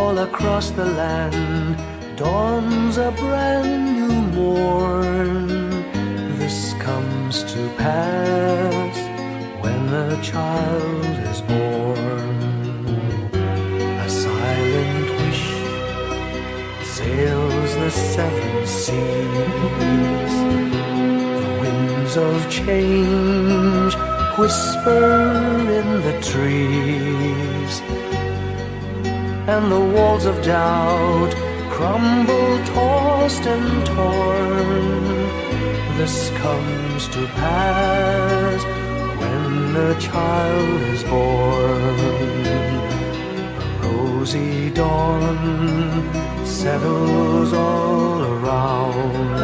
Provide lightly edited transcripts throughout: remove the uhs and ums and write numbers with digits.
all across the land dawns a brand new morn. This comes to pass when the child is born. A silent wish sails the seven seas. The winds of change whisper in the trees, and the walls of doubt crumble, tossed and torn. This comes to pass when a child is born. A rosy dawn settles all around.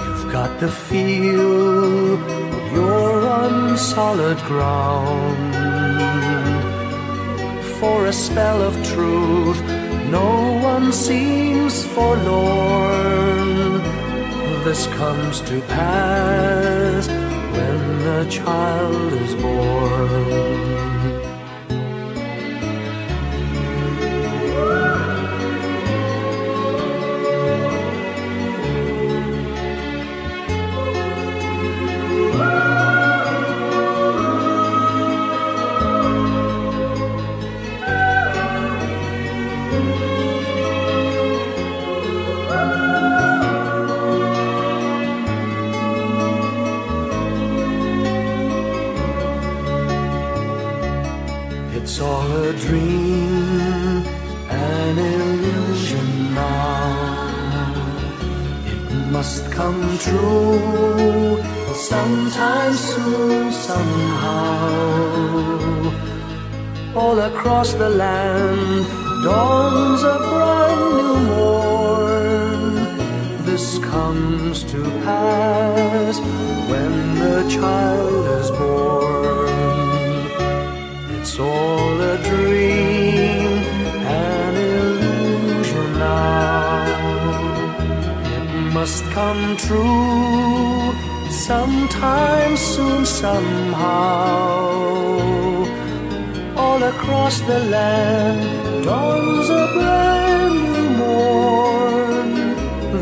You've got to feel you're on solid ground. For a spell of truth, no one seems forlorn. This comes to pass when a child is born. It's all a dream, an illusion now. It must come true sometime soon, somehow. All across the land dawns a brand new morn. This comes to pass when the child is born. It's all a dream, an illusion now. It must come true sometime soon, somehow. All across the land dawns a brand new morn.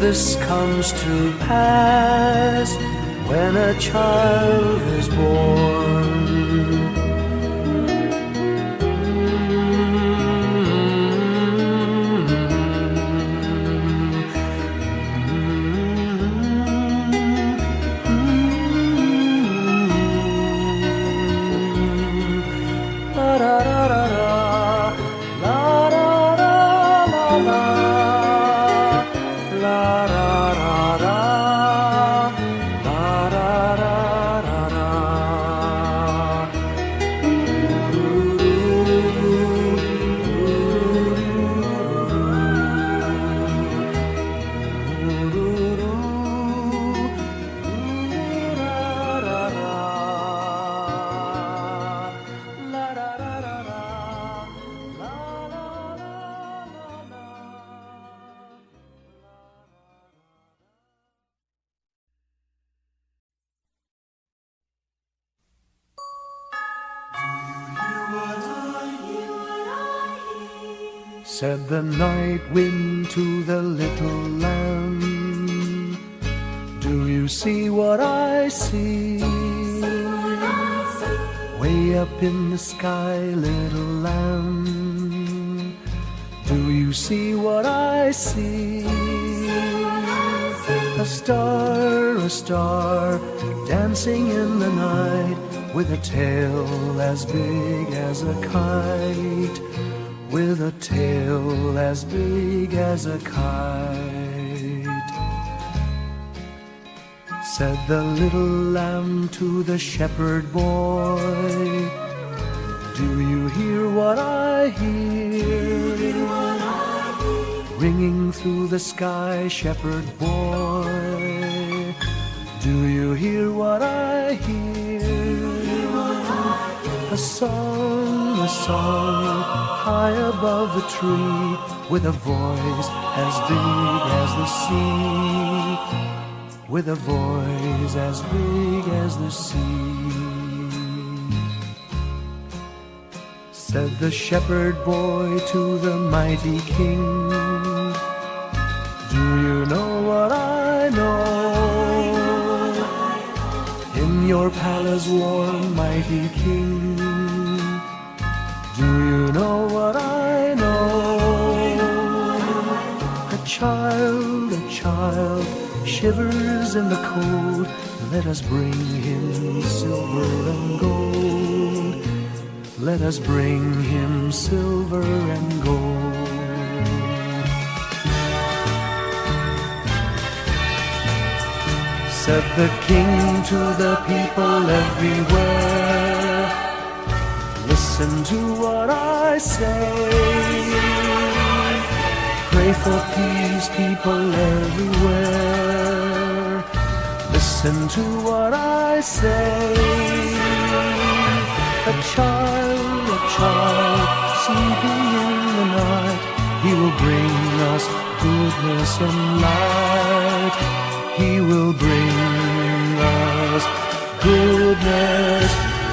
This comes to pass when a child is born. Said the night wind to the little lamb, do you see what I see? Way up in the sky, little lamb, do you see what I see? A star, dancing in the night, with a tail as big as a kite. With a tail as big as a kite. Said the little lamb to the shepherd boy, do you hear what I hear? Ringing through the sky, shepherd boy, do you hear what I hear? A song, high above the tree, with a voice as big as the sea, with a voice as big as the sea. Said the shepherd boy to the mighty king, do you know what I know? In your palace warm, mighty king, do you know what I know? A child shivers in the cold. Let us bring him silver and gold. Let us bring him silver and gold. Said the king to the people everywhere, listen to what I say. Pray for peace, people everywhere. Listen to what I say. A child sleeping in the night, he will bring us goodness and light. He will bring us goodness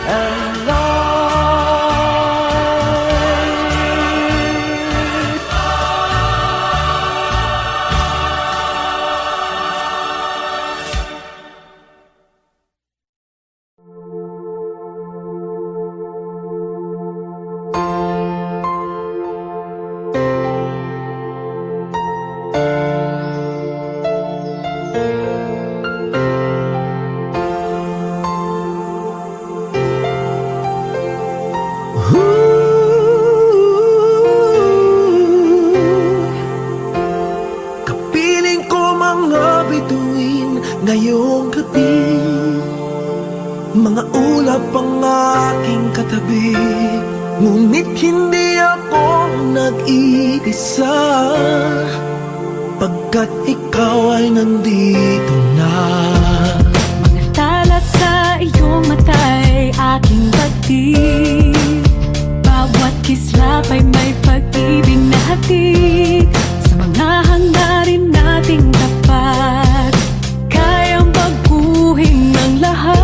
and light. Ngayong gabi, mga ulap ang aking katabi, ngunit hindi ako nag-iisa, pagkat ikaw ay nandito na. Mga tala sa iyong mata'y aking batid, bawat kislap ay may pag-ibig na hatid. Sa mga hangarin nating tapat, ng lahat.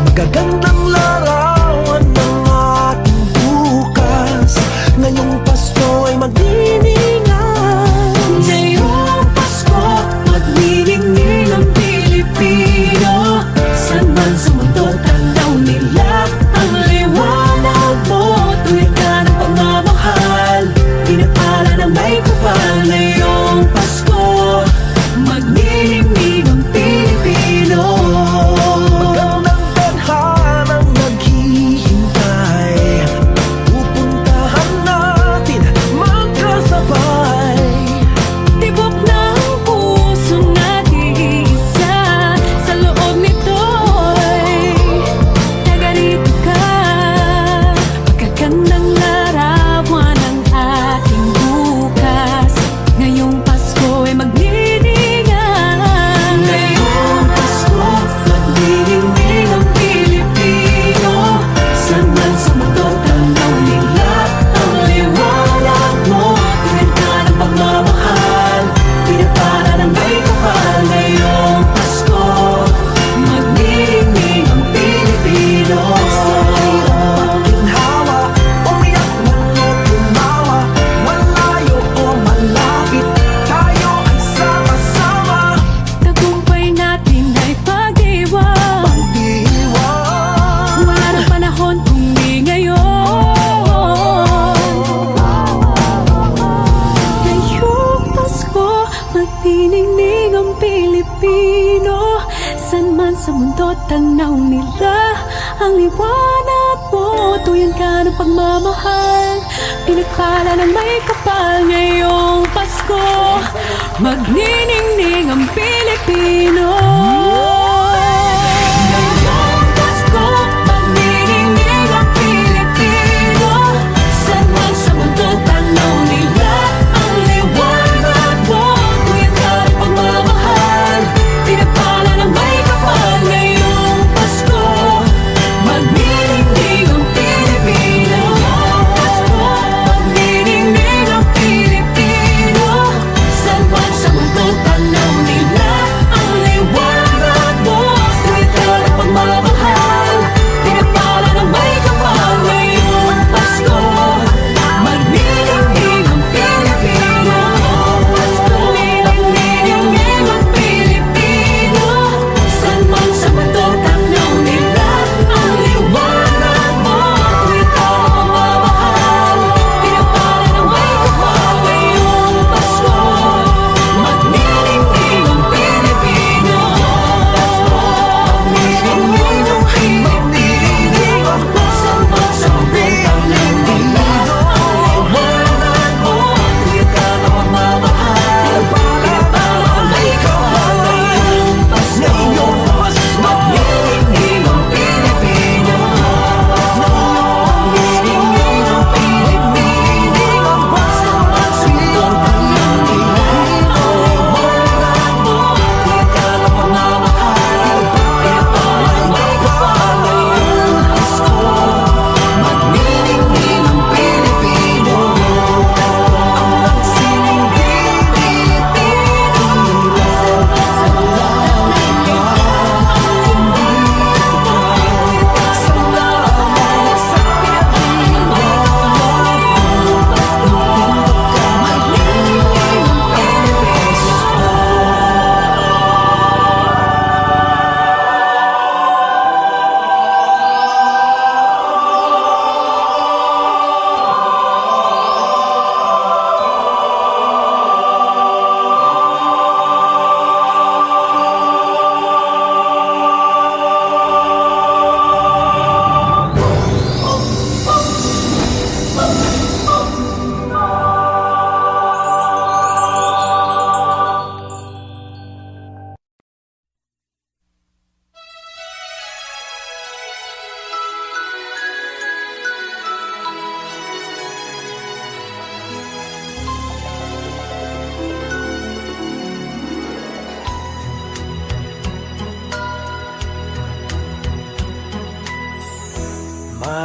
Magagandang larawan ng ating bukas, ngayong Pasko ay magdiningan. Ngayong Pasko, magniningning ang Pilipino. Saan man sa mundo, tanaw nila ang liwanag mo. Tuwid ka ng pagmamahal, pinapala ng may kapal. Ngayong Pasko, magniningning ang Pilipino. Magandang tadhanang naghihintay, pupuntahan natin magkasabay. Tibok ng puso natin isa, sa loob nito'y tagarito ka. Magagandang larawan ang ating bukas, ngayong Pasko ay magniningning. Ngayong Pasko, magniningning ang Pilipino. Saan man sa mundo, tanaw nila ang liwanag mo. Tuwid ka ng pagmamahal, pinapala ng may kapal. Ngayong Pasko, magniningning ang Pilipino. Sa hirap at ginhawa, umiyak man o tumawa, malayo o malapit, tayo ay sama-sama. Tagumpay natin ay pag-iwan, Pag-iwan, wala nang panahon kung di ngayon. Ngayong Pasko, magniningning ang Pilipino. Saan man sa mundo, tanaw nila ang liwanag mo. Tuyan ka ng pagmamahal, pinagpala ng may kapal. Ngayong Pasko, magniningning ang Pilipino. Ngayong Pasko, magniningning ang Pilipino. Saan man sa mundo, tanaw nila ang liwanag mo. Tuyan ka ng pagmamahal, pinagpala ng may kapal. Ngayong Pasko, magniningning ang Pilipino. Pasko, magniningning ang Pilipino. Saan man sa mundo, tanaw nila ang liwanag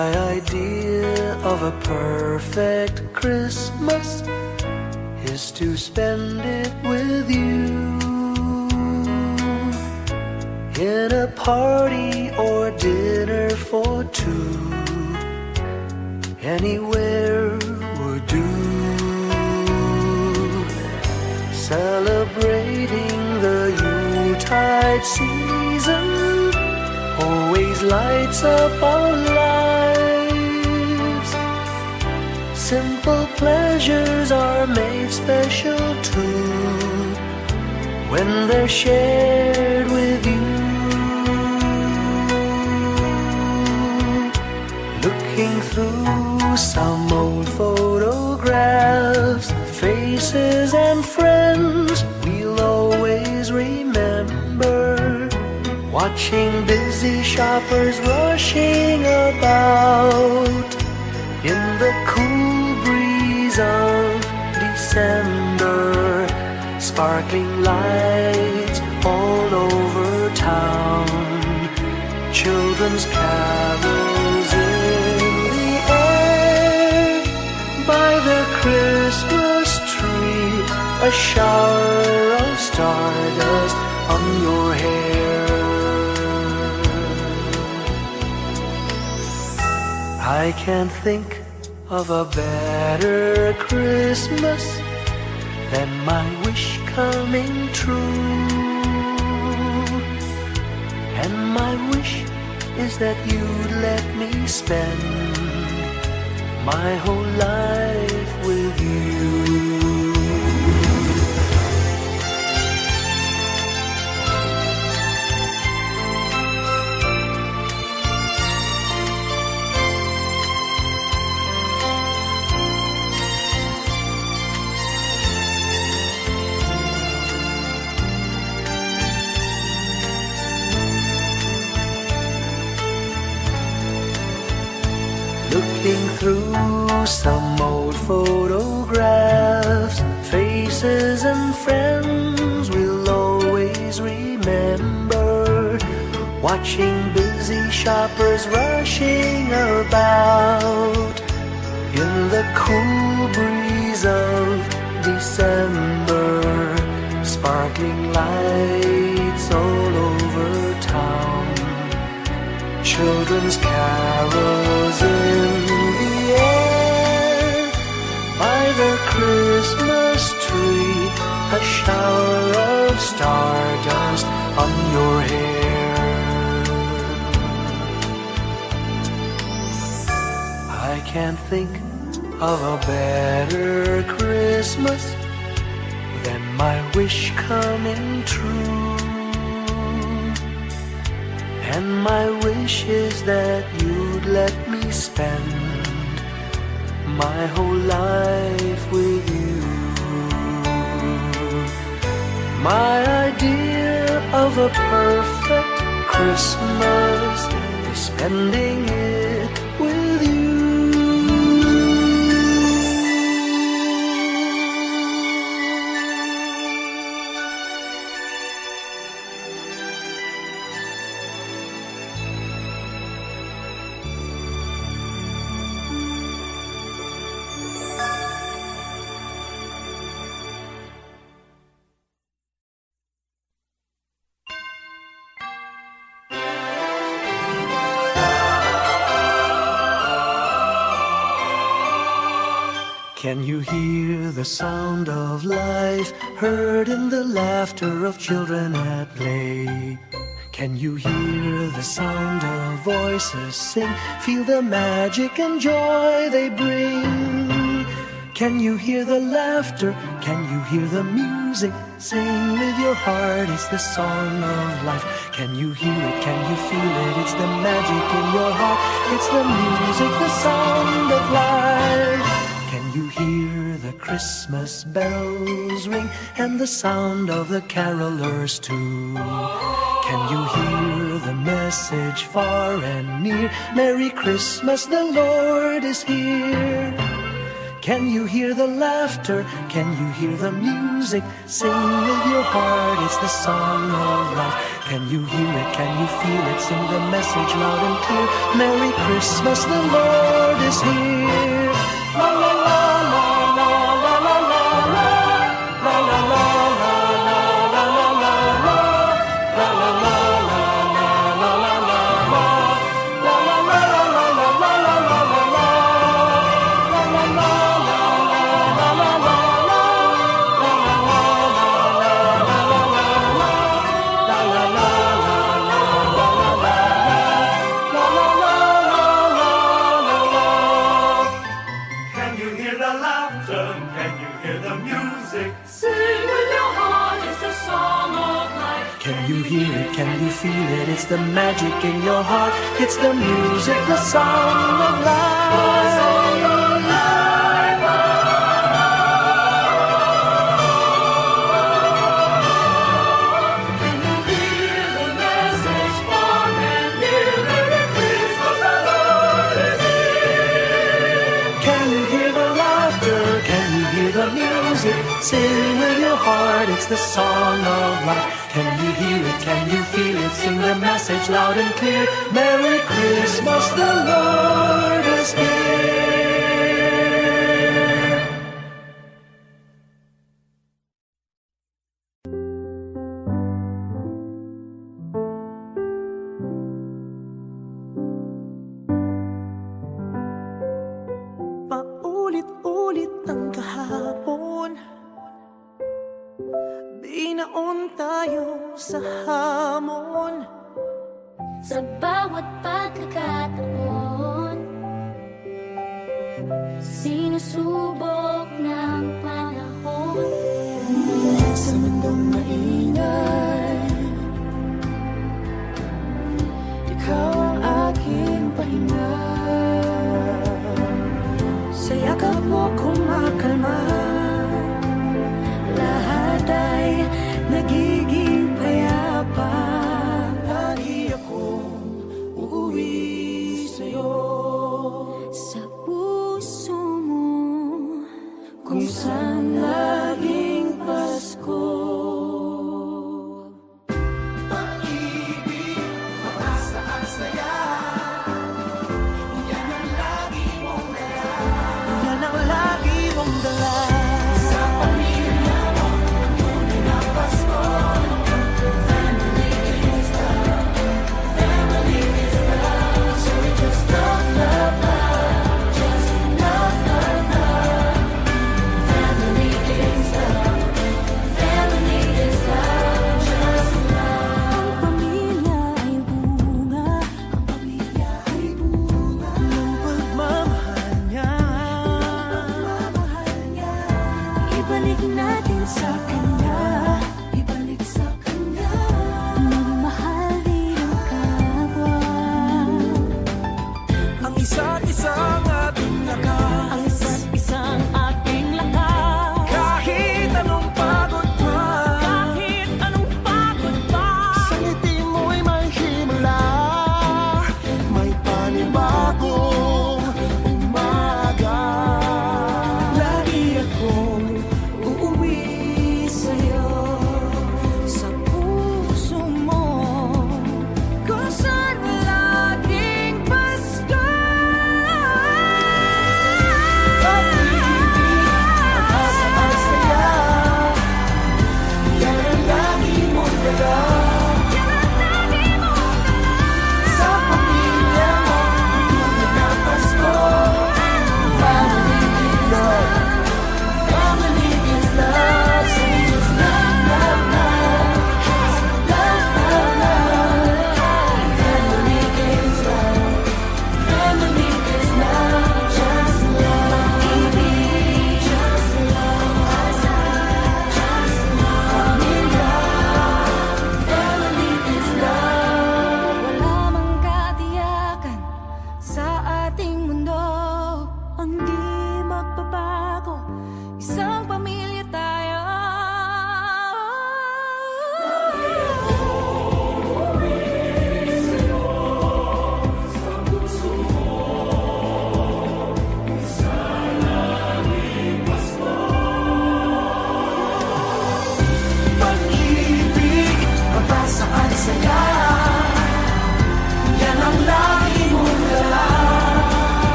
My idea of a perfect Christmas is to spend it with you, in a party or dinner for two. Anywhere would do. Celebrating the Yuletide season always lights up our lives. Simple pleasures are made special too when they're shared with you. Looking through some old photographs, faces and friends we'll always remember. Watching busy shoppers rushing about in the cool breeze of December. Sparkling lights all over town, children's carols in the air. By the Christmas tree, a shower of stardust on your hair. I can't think of a better Christmas than my wish coming true. And my wish is that you'd let me spend my whole life with you. Looking through some old photographs, faces and friends we'll always remember. Watching busy shoppers rushing about in the cool breeze of December. Sparkling lights all over town, children's carols in the air. By the Christmas tree, a shower of stardust on your hair. I can't think of a better Christmas than my wish coming true. And my wish is that you'd let me spend my whole life with you. My idea of a perfect Christmas is spending it with you. Can you hear the sound of life heard in the laughter of children at play? Can you hear the sound of voices sing, feel the magic and joy they bring? Can you hear the laughter? Can you hear the music? Sing with your heart, it's the song of life. Can you hear it? Can you feel it? It's the magic in your heart. It's the music, the sound of life. Can you hear the Christmas bells ring and the sound of the carolers too? Can you hear the message far and near? Merry Christmas, the Lord is here. Can you hear the laughter? Can you hear the music? Sing with your heart, it's the song of life. Can you hear it? Can you feel it? Sing the message loud and clear. Merry Christmas, the Lord is here. La la la la la la la la la la la la la la la la la la la la. Can you feel it? It's the magic in your heart. It's the music, the song of life. Can you hear the message far and near? Merry Christmas, the Lord is here. Can you hear the laughter? Can you hear the music? Sing with your heart. It's the song of life. Can you hear it? Can you feel it? Sing the message loud and clear. Merry Christmas, the Lord is here. Paulit-ulit ang kahapon, binaon tayo sa hamon. Sa bawat pagkakataon, sinusubok ng panahon. Sa mundong maingay, ikaw ang aking pahinga. Sa yakap mo kumakalma, lahat ay nagiging payapa. Lagi akong uuwi sa'yo, Sa puso mo, kung saan laging Pasko. Pag-ibig, mataas na ang saya, yan ang lagi mong dala. Yan ang lagi mong dala. Sa pamilya mo, tunay na Pasko. Family is love, family is love. So we just love, love, love, just love, love, love. family is love, family is love, just love. Ang pamilya ay bunga, ang pamilya ay bunga ng pagmamahal niya.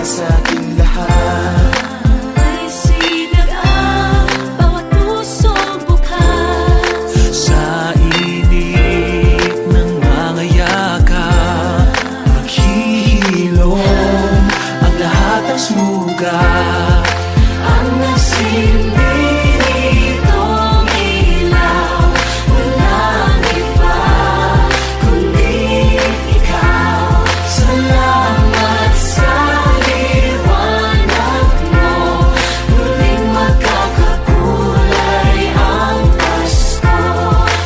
sa ating lahat. May sinag ang bawat pusong bukas. Sa init ng mga yakap, maghihilom ang lahat ng sugat. Ang nagsindi nitong ilaw, walang iba kundi ikaw. Salamat sa liwanag mo, muling magkakakulay ang Pasko.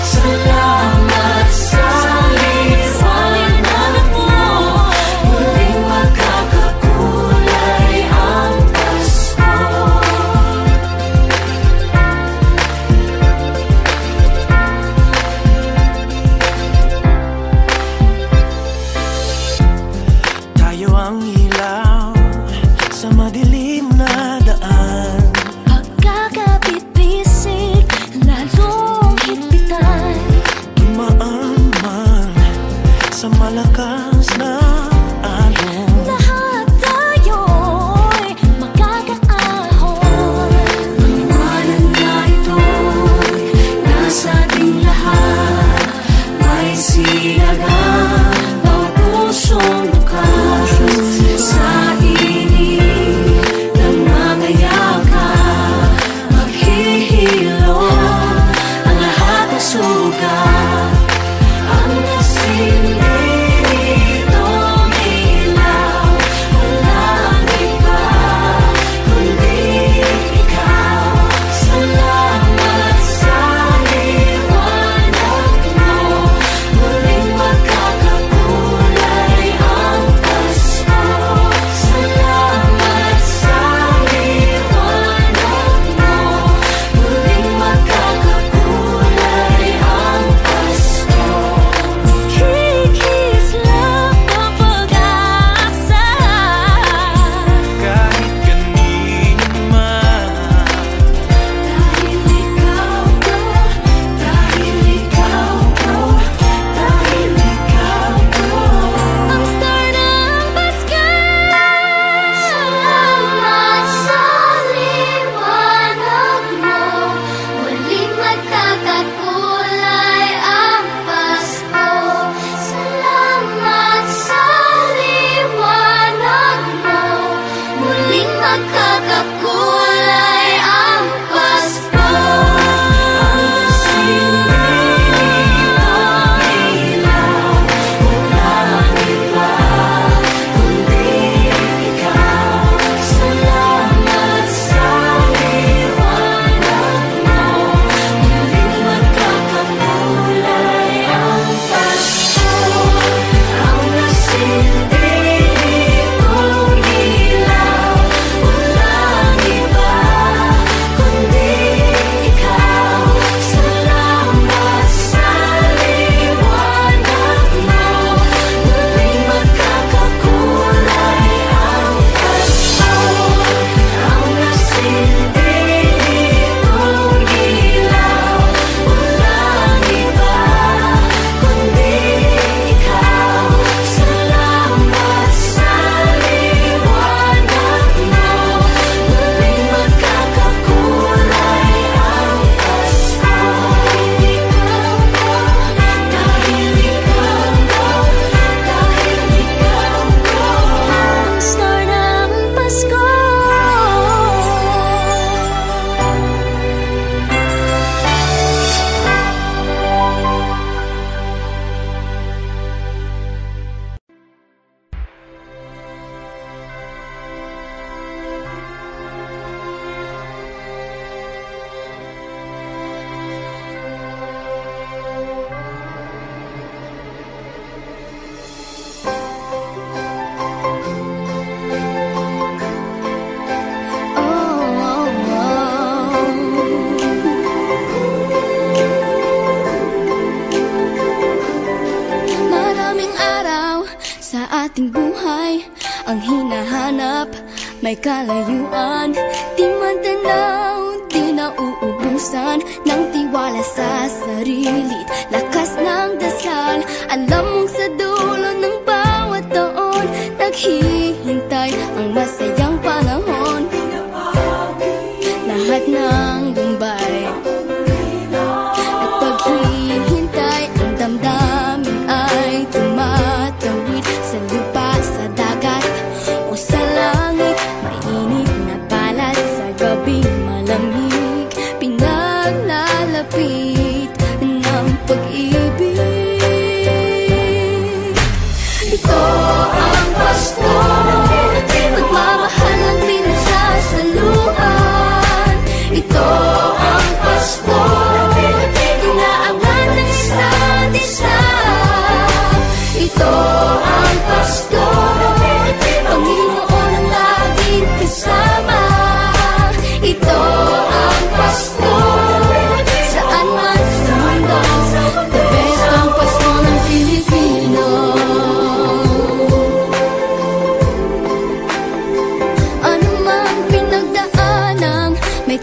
Salamat sa liwanag mo, muling magkakakulay ang Pasko. Tayo ang ilaw sa madilim na daan. Pagkakapit-bisig, lalong higpitan. Dumaan man sa malakas na alon. Lahat tayo'y magkakaahon. Ang liwanag na ito'y nasa ating lahat. May sinagang bawat pusong bukas. Sa init ng mga yakap, maghihilom ang lahat ng sugat. Ang nagsindi nitong ilaw, walang iba kundi ikaw. Salamat sa liwanag mo, muling magkakakulay ang Pasko. Salamat sa liwanag mo, muling magkakakulay ang Pasko. Kikislap ang pag-asa. Kahit kanino man, Dahil ikaw ko, dahil ikaw ko, dahil ikaw ko, ang star ng Pasko. Salamat sa liwanag mo, muling magkakakulay ang Pasko. Salamat sa liwanag mo, muling magkakakulay ang Pasko. Ang sinitong ilaw, walang iba kundi ikaw. Salamat sa liwanag mo, muling magkakakulay ang Pasko. Ang nagsindi nitong ilaw, walang iba kundi ikaw. Salamat sa liwanag mo, muling magkakakulay ang Pasko. Ang nagsindi nitong ilaw, walang iba kundi ikaw. Salamat sa liwanag mo, muling magkakakulay ang Pasko. Dahil ikaw ko, dahil ikaw ko, ang star ng Pasko. Maraming araw sa ating buhay ang hinahanap, may kalayuan, di man tanaw, di nauubusan ng tiwala sa sarili't lakas ng dasal. Alam mong sa dulo ng bawat taon naghihintay ang mas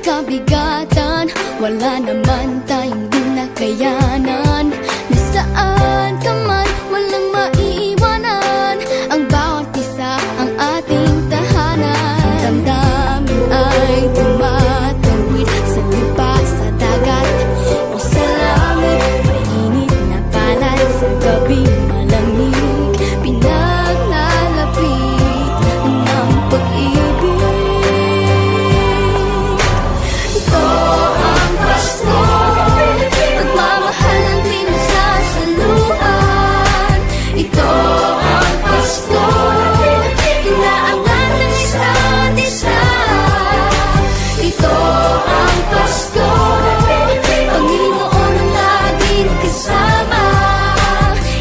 kabigatan, wala naman tayong di nakayanan. Nasaan ka man, walang maiiwanan, ang bawat isa ang ating tahanan. Damdamin ay tumatawid sa lupa, sa dagat o sa langit. Mainit na palad sa gabi malamig, pinaglalapit ng pag-ibig. Ito ang Pasko, pagmamahal ng pinagsasaluhan. Ito ang Pasko, inaangat ng isa't isa. Ito ang Pasko, Panginoon ang laging kasama.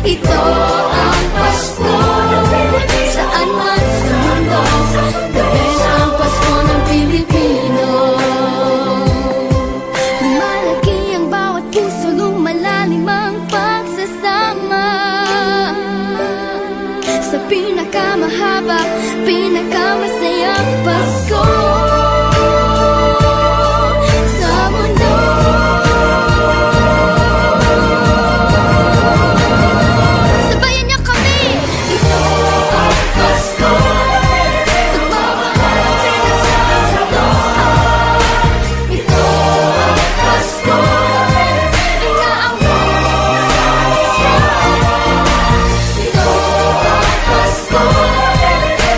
Ito ang Pasko, saan man sa mundo, the best ang Pasko ng Pilipino. Lumalaki ang bawat puso, lumalalim ang pagsasama. Sa pinakamahaba, pinakamasayang Pasko sa mundo. Sabayan niyo kami! Ito ang Pasko, pagmamahal ang pinagsasaluhan. Ito ang Pasko, inaangat ng isa't isa. Ito ang Pasko,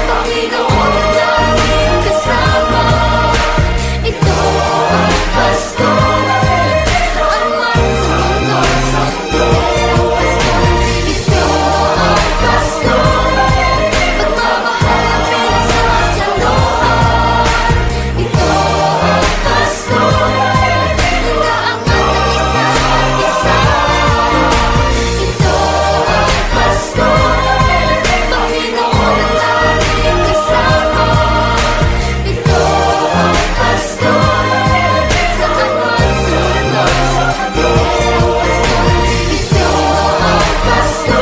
Panginoon ang laging kasama. Ito ang Pasko, saan man sa mundo, the best ang Pasko. Ito ang Pasko, pagmamahal ang pinagsasaluhan. Ito ang Pasko, inaangat ng isa't isa. Ito ang Pasko, Panginoon ang laging kasama. Ito ang Pasko, saan man sa mundo, the best ang Pasko. Ito ang Pasko,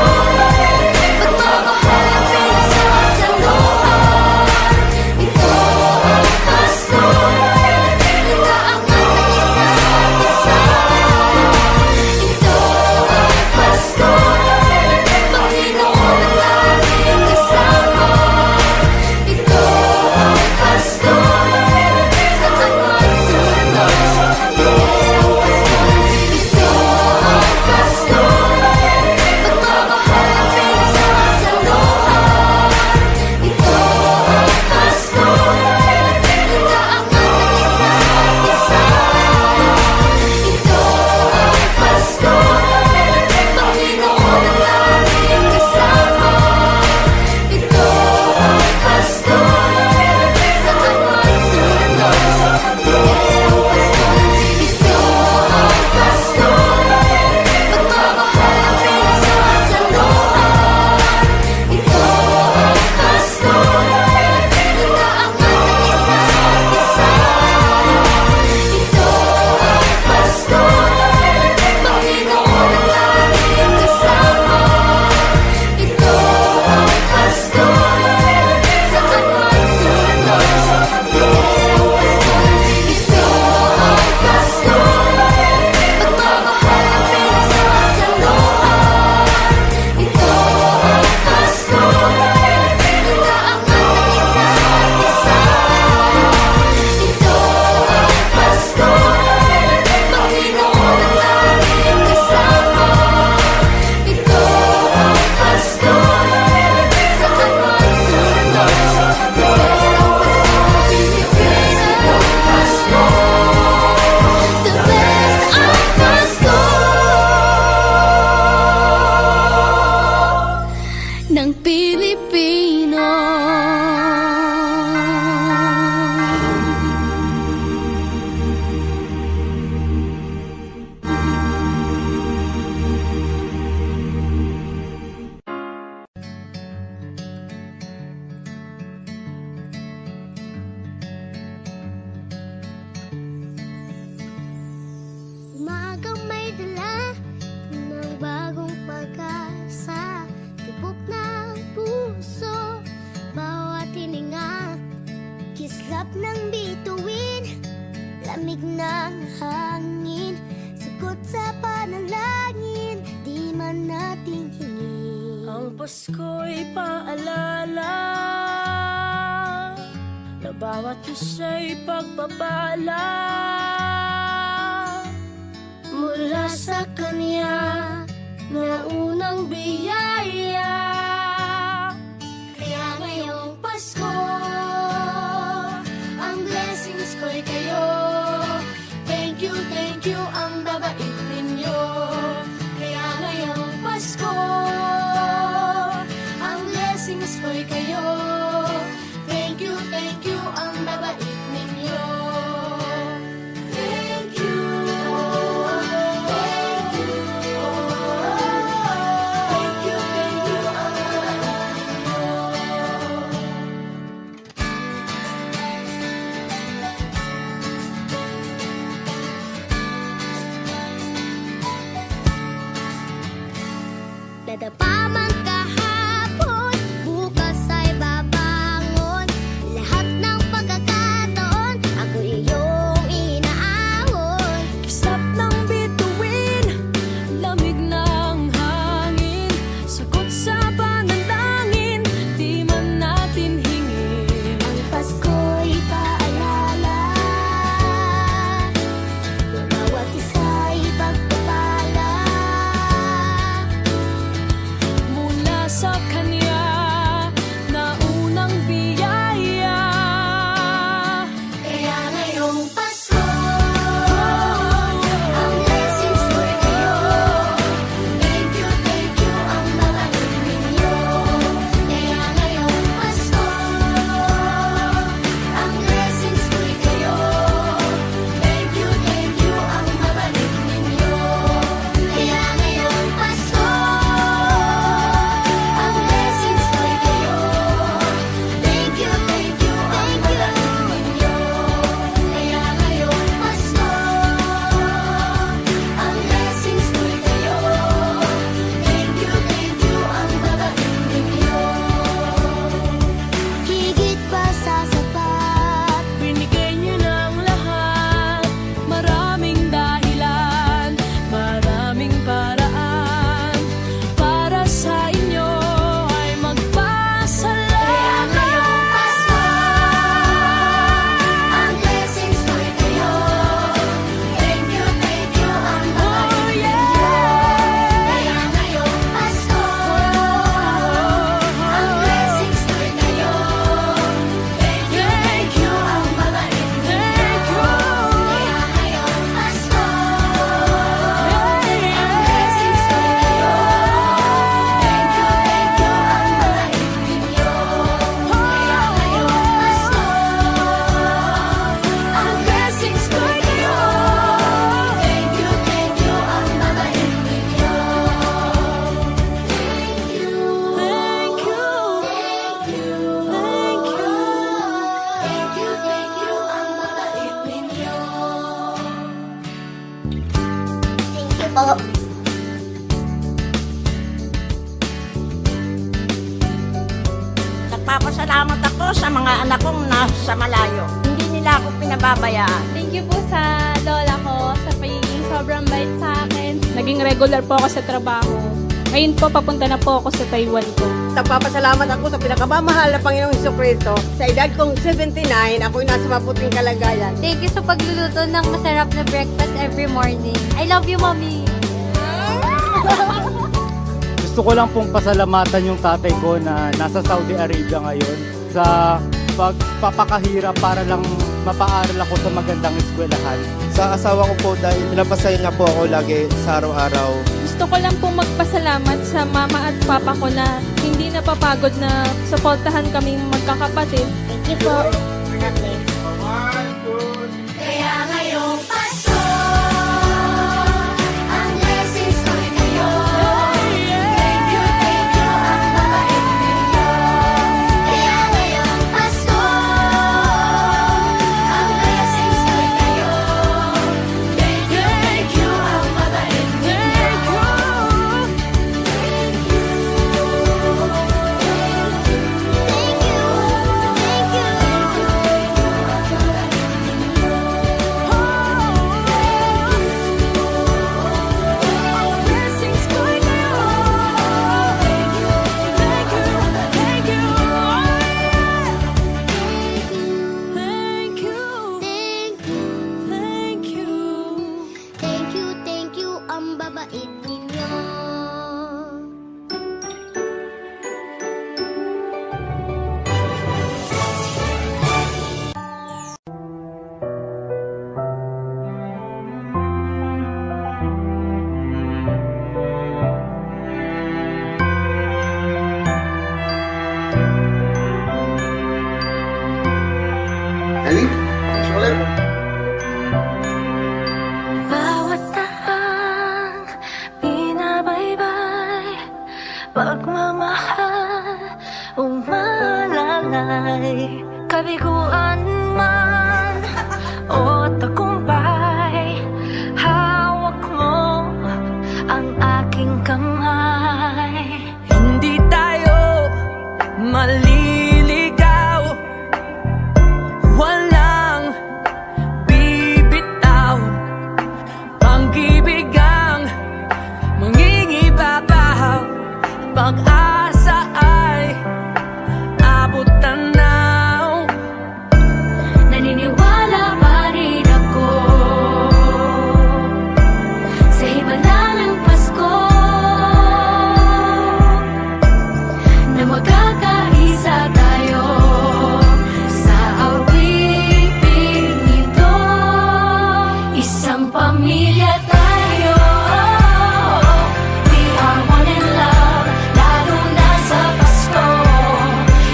pagmamahal ang pinagsasaluhan. Ito ang Pasko, inaangat ng isa't isa. Ito ang Pasko, Panginoon ang laging kasama. Ito ang Pasko, saan man sa mundo, the best ang Pasko. Ito ang Pasko, pagmamahal ang pinagsasaluhan. Ito ang Pasko, inaangat ng isa't isa. Ito ang Pasko, Panginoon ang laging kasama. Ito ang Pasko, saan man sa mundo, the best ang Pasko. Ito ang Pasko, pagmamahal ang pinagsasaluhan. Ito ang Pasko, inaangat ng isa't isa. Ito ang Pasko, Panginoon ang laging kasama. Ito ang Pasko, saan man sa mundo, the best ang Pasko. Ito ang Pasko, pagmamahal ang pinagsasaluhan. Ito ang Pasko, inaangat ng isa't isa. Ito ang Pasko, Panginoon ang laging kasama. Ito ang Pasko, saan man sa mundo, the best ang Pasko. The best ang Pasko ng Pilipino. Umagang may dala ng bagong pag-asa, tibok ng puso, bawat hininga, kislap ng bituin, lamig ng hangin, sagot sa panalangin, di man natin hingin. Ang Pasko'y paalala na bawat isa'y pagpapala mula sa Kanya na unang biyaya. Kaya ngayong Pasko, ang blessings ko'y kayo. Thank you ang babait ninyo. Kaya ngayong Pasko, ang blessings ko'y kayo. Thank you ang babait ninyo. Thank you. Dadapa man kahapon, bukas ay babangon. Lahat ng pagkakataon, ako iyong inaahon. Kisap ng bituin, lamig ng hangin, sagot sa panalangin, di man natin hingin. Ang Pasko'y paalala na bawat isa'y pagpapala Mula sa Kanya na unang biyaya. Kaya ngayong Pasko, ang blessings ko'y kayo. Thank you ang babait ninyo. Kaya ngayong Pasko, ang blessings ko'y kayo. Thank you ang babait ninyo. Kaya ngayong Pasko, ang blessings ko'y kayo. Thank you ang babait ninyo. Kaya ngayong Pasko, ang blessings ko'y kayo. Thank you ang babait ninyo. Higit pa sa sapat, Binigay niyo ng lahat, maraming dahilan, maraming paraan, para sa inyo ay magpasalamat. ngayong Pasko, ang blessings ko'y kayo. Thank you ang babait ninyo. Kaya ngayong Pasko, ang blessings ko'y kayo. Thank you ang babait ninyo. Kaya ngayong Pasko, ang blessings ko'y kayo. Thank you ang babait ninyo. Kaya ngayong Pasko, ang blessings ko'y kayo. Thank you ang babait ninyo. Thank you po. Nagpapasalamat ako sa mga anak kong nasa malayo. Hindi nila ako pinababayaan. Thank you po sa lola ko sa pagiging sobrang bait sa akin. Naging regular po ako sa trabaho. Ngayon po, papunta na po ako sa Taiwan ko. Nagpapasalamat ako sa pinakamamahal na Panginoong Jesucristo. Sa edad kong 79, ako'y nasa maputing kalagayan. Thank you sa pagluluto ng masarap na breakfast every morning. I love you, Mommy! Gusto ko lang pong pasalamatan yung tatay ko na nasa Saudi Arabia ngayon sa pagpapakahirap para lang mapaaral ako sa magandang eskwelahan. Sa asawa ko po dahil pinapasaya niya po ako lagi sa araw-araw. Gusto ko lang pong magpasalamat sa mama at papa ko na hindi napapagod na suportahan kaming magkakapatid. Thank you po. Kaya ngayong Pasko, ang blessings ko'y kayo. Thank you ang babait ninyo. Kaya ngayong Pasko, ang blessings ko'y kayo. Thank you ang babait ninyo. Thank you Ellie, thanks ulit. Bawat tahang binabaybay, pagmamahal umalalay, kabiguan man o tagumpay, hawak mo ang aking kamay. Hindi tayo maliligaw, walang bibitaw, pag-ibig ang mangingibabaw, pag-asa ay abot tanaw. Naniniwala pa rin ako sa himala ng Pasko, na magkakaisa tayo sa awiting ito. Isang pamilya tayo, we are one in love, lalo na sa Pasko.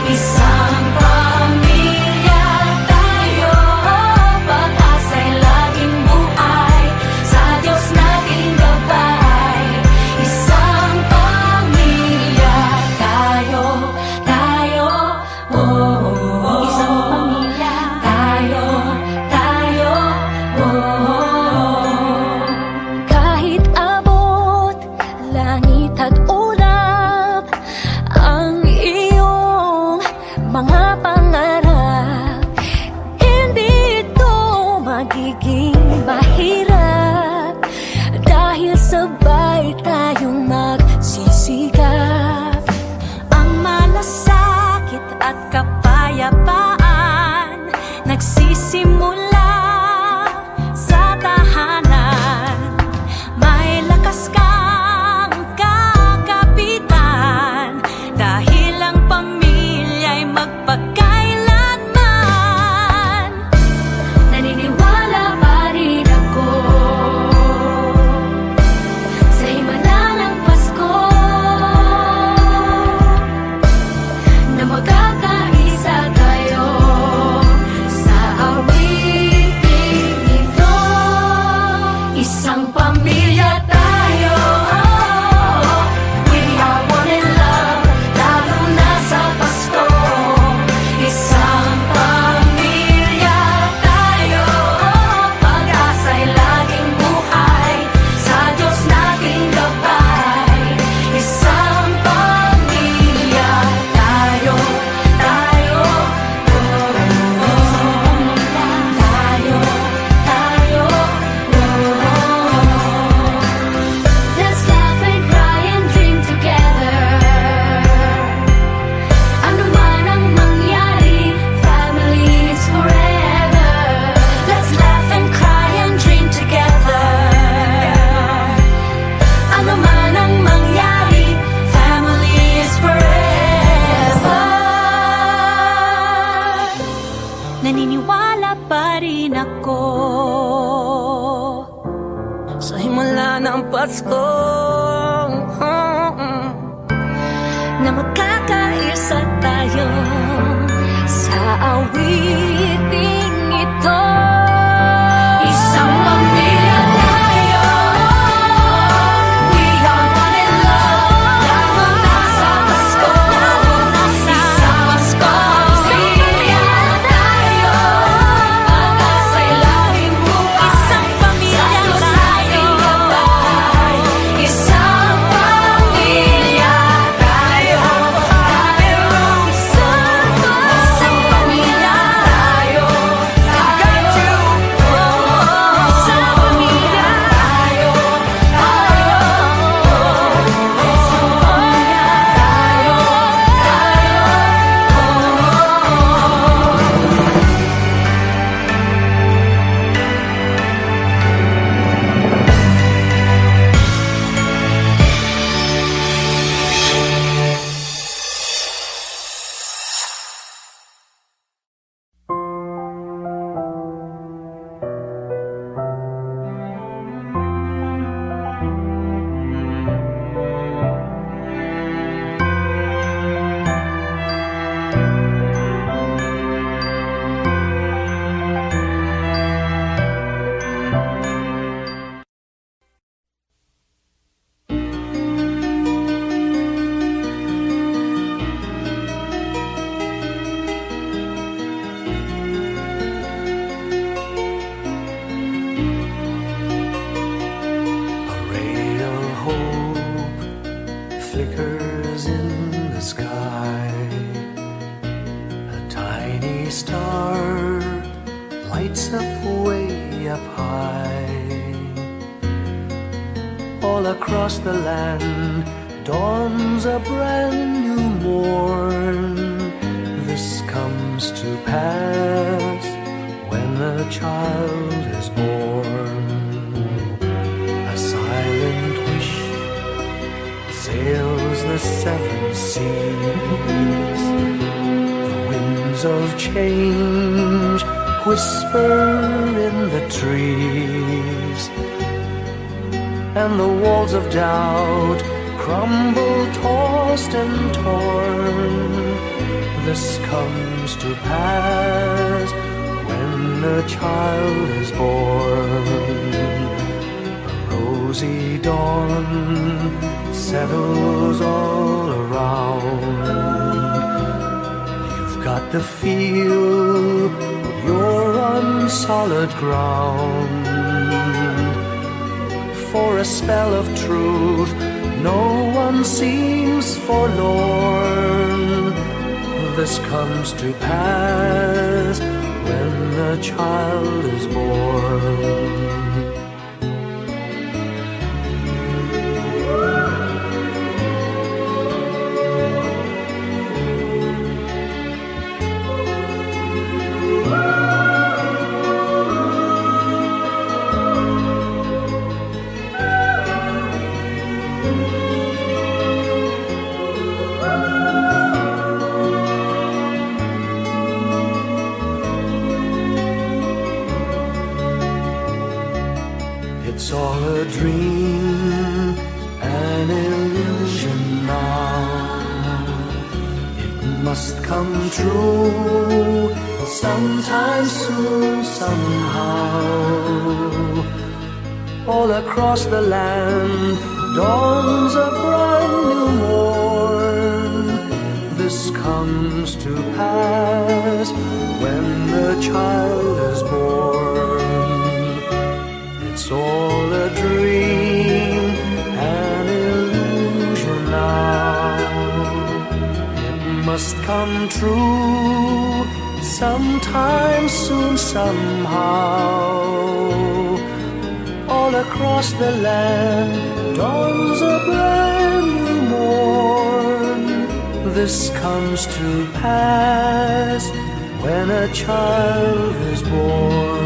Isang pamilya tayo, pag-asa'y laging buhay, sa Diyos nating gabay. Isang pamilya tayo, oh. Isang pamilya tayo, oh. Kahit abot langit at ulap ang iyong mga pangarap, hindi ito magiging mahirap, dahil sabay tayong magsisikap. Ang malasakit at kapayapaan nagsisimula sa tahanan. May lakas kang kakapitan, dahil ang pamilya'y magpakailanman. Naniniwala pa rin ako sa himala ng Pasko, na magkakaisa tayo sa awiting ito. Isang pamilya tayo, we are one in love, lalo na sa Pasko. Isang pamilya tayo, pag-asa'y laging buhay, sa Diyos nating gabay. Isang pamilya tayo, oh. Tayo, oh. Let's laugh and cry and dream together. Ano man ang mangyari, family is forever. Let's laugh and cry and dream together. Ano man ang mangyari, family is forever. Naniniwala pa rin ako sa himala ng Pasko, na magkakaisa tayo sa awiting ito. Isang pamilya tayo, we are one in love, lalo na sa Pasko. Isang pamilya tayo, pag-asa'y laging buhay, isang pamilya tayo. Isang pamilya tayo, isang pamilya tayo. star lights up way up high. All across the land dawns a brand new morn. This comes to pass when a child is born. A silent wish sails the seven seas. The winds of change whisper in the trees, and the walls of doubt crumble, tossed and torn. This comes to pass when a child is born. A rosy dawn settles all around. You've got to feel you're on solid ground. For a spell of truth, no one seems forlorn. This comes to pass when a child is born. It's all a dream, an illusion now. It must come true sometime soon, somehow. All across the land dawns a brand new morn. This comes to pass when the child is born. It's all a dream, an illusion now. It must come true sometime soon, somehow. All across the land dawns a brand new morn. This comes to pass when a child is born.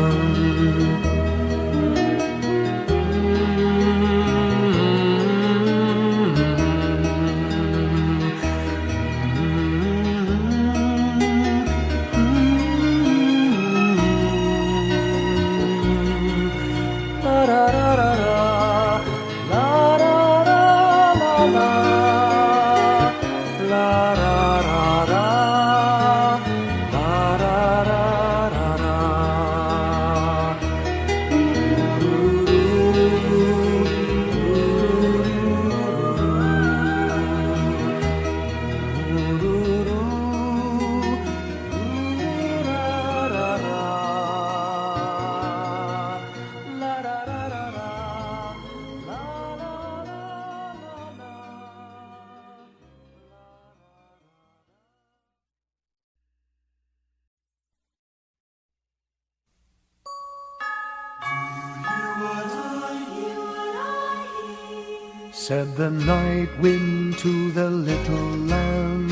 Said the night wind to the little lamb,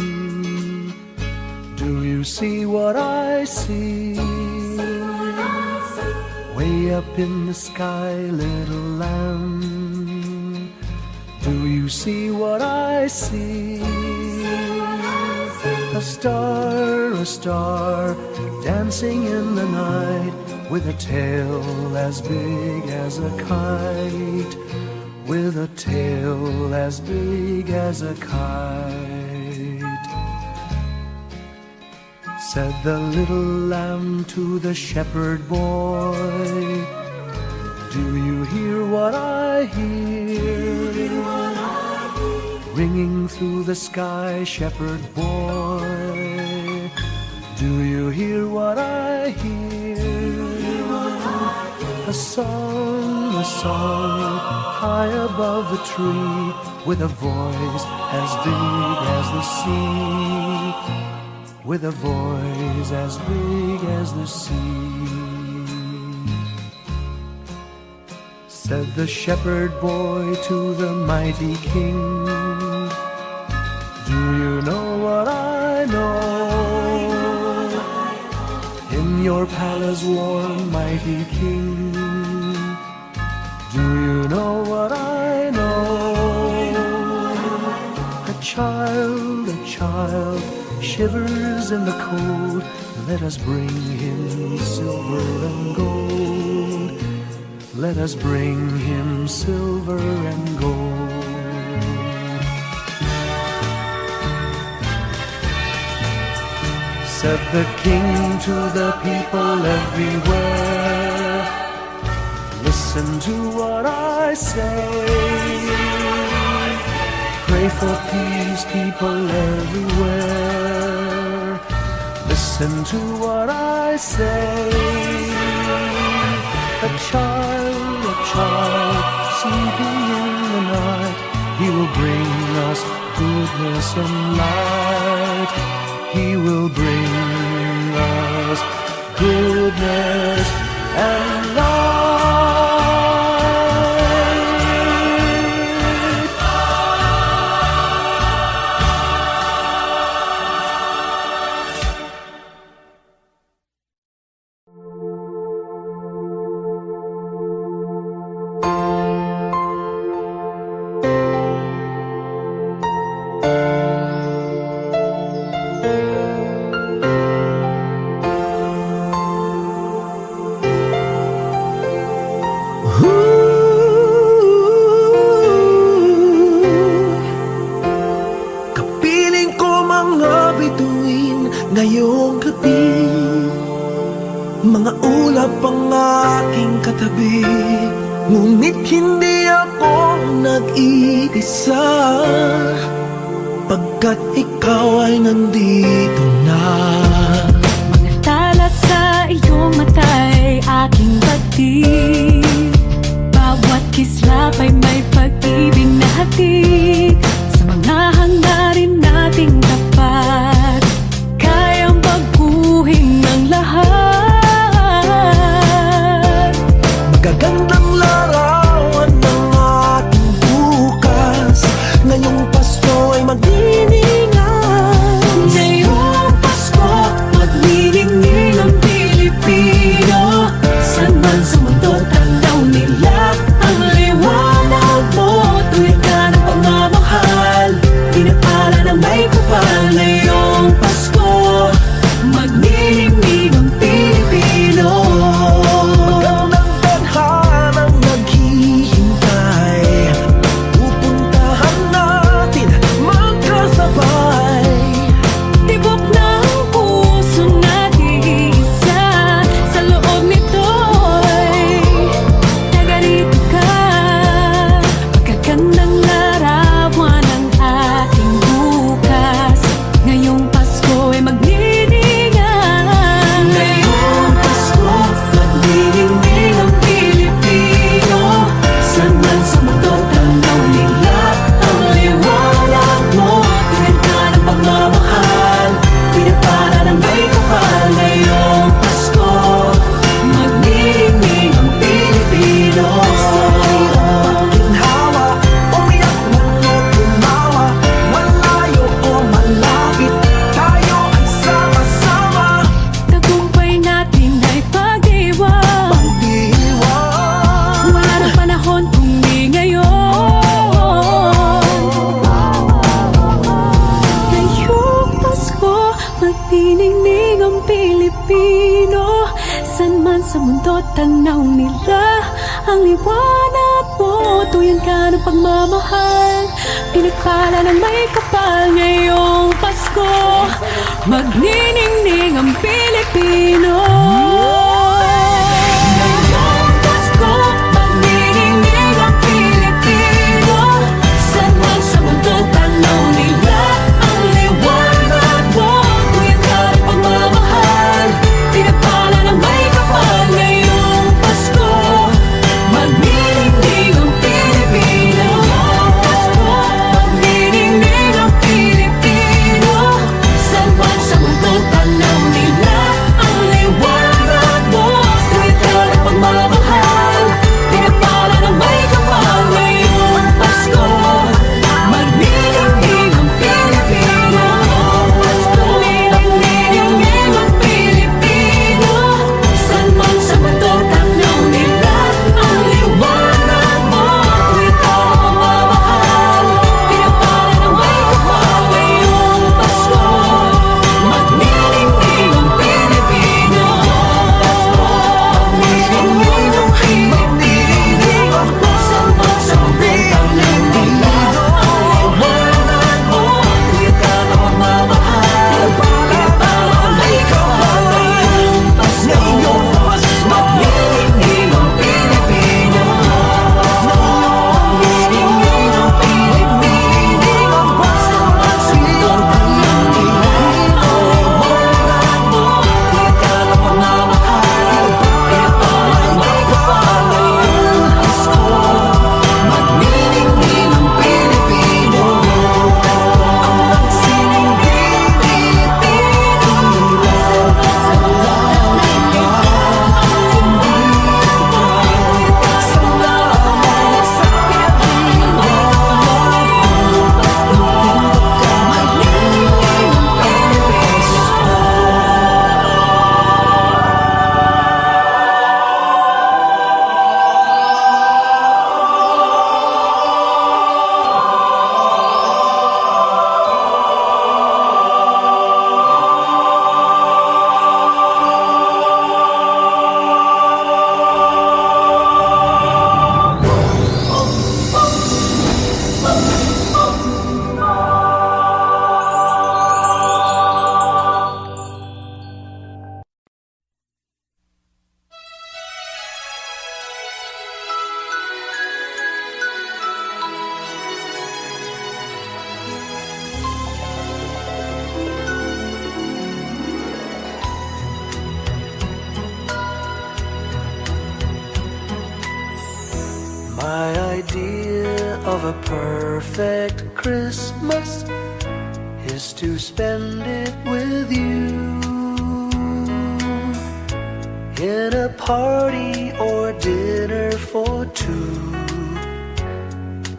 do you see what I see? Way up in the sky, little lamb, do you see what I see? A star, dancing in the night, with a tail as big as a kite, with a tail as big as a kite. Said the little lamb to the shepherd boy, do you hear what I hear? Ringing through the sky, shepherd boy, do you hear what I hear? A song, high above the tree, with a voice as big as the sea, with a voice as big as the sea. Said the shepherd boy to the mighty king, do you know what I know? In your palace warm, mighty king, do you know what I know? A child shivers in the cold. Let us bring him silver and gold. Let us bring him silver and gold. Said the king to the people everywhere, listen to what I say. Pray for peace, people everywhere. Listen to what I say. A child sleeping in the night, he will bring us goodness and light. He will bring us goodness and light. Ngayong gabi, mga ulap ang aking katabi, ngunit hindi ako nag-iisa, pagkat ikaw ay nandito na. Mga tala sa iyong mata'y aking batid, bawat kislap ay may pag-ibig na hatid, sa mga hangarin nating tapat. Ng lahat, magagandang larawan ng ating bukas. Ngayong Pasko ay magdiningan. Ngayong Pasko, magniningning ang Pilipino. Saan man sa mundo, tanaw nila ang liwanag mo. Tuwid ka ng pagmamahal, pinapala ng may kapal. Ngayong Pasko, magniningning ang Pilipino. Magandang tadhanang naghihintay, pupuntahan natin magkasabay. Tibok ng puso natin isa, sa loob nito'y tagarito ka. Magagandang larawan ang ating bukas. Ngayong Pasko ay sa mundo, tanaw nila ang liwanag mo. Tuyan ka ng pagmamahal, pinagpala ng may kapal. Ngayong Pasko, magniningning ang Pilipino. Ngayong Pasko, magniningning ang Pilipino. Saan man sa mundo, tanaw nila ang liwanag mo. Tuyan ka ng pagmamahal, pinagpala ng may kapal. Ngayong Pasko, magniningning ang Pilipino. Ngayong Pasko, magniningning ang Pilipino. Saan man sa mundo, of a perfect Christmas is to spend it with you, in a party or dinner for two.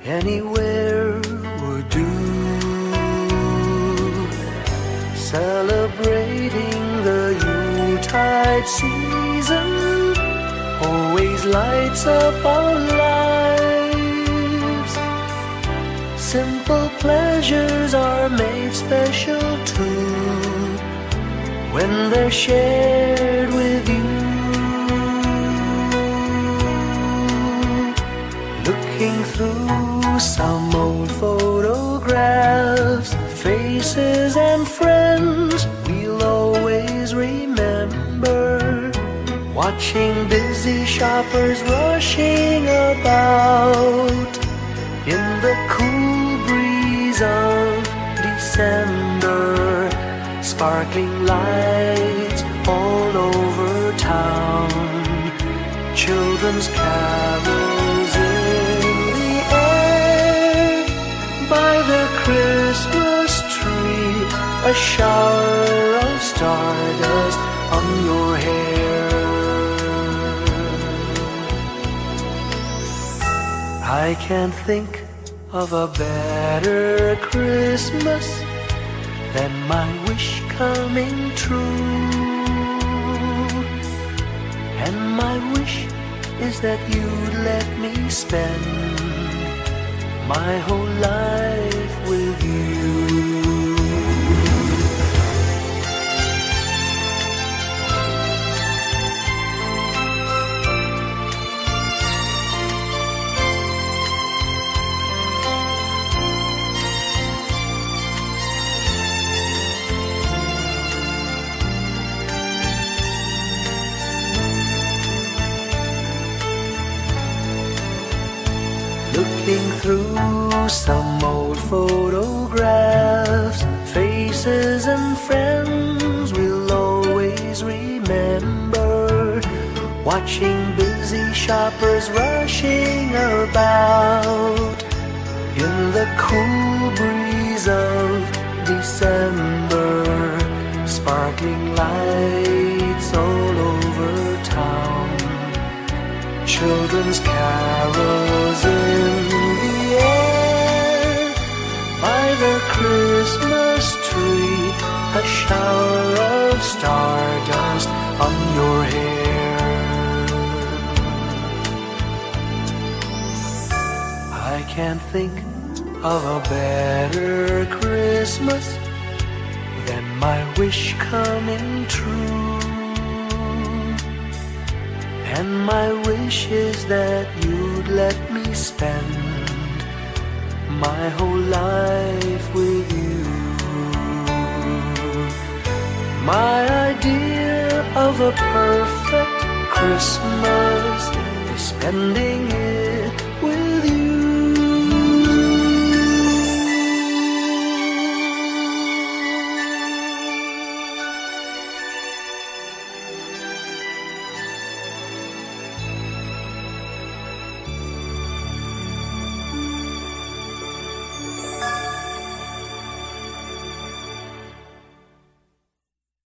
Anywhere would do. Celebrating the Yuletide season always lights up our lives. Simple pleasures are made special too when they're shared with you. Looking through some old photographs, faces and friends we'll always remember. Watching busy shoppers rushing about in the cool breeze of December. Sparkling lights all over town, children's carols in the air. By the Christmas tree, a shower of stardust on your hair. I can't think of a better Christmas than my wish coming true. And my wish is that you'd let me spend my whole life with you. Looking through some old photographs, faces and friends we'll always remember. Watching busy shoppers rushing about in the cool breeze of December. Sparkling lights all over town, children's carols in the air. By the Christmas tree, a shower of stardust on your hair. I can't think of a better Christmas than my wish coming true. And my wish is that you'd let me spend my whole life with you. My idea of a perfect Christmas is spending it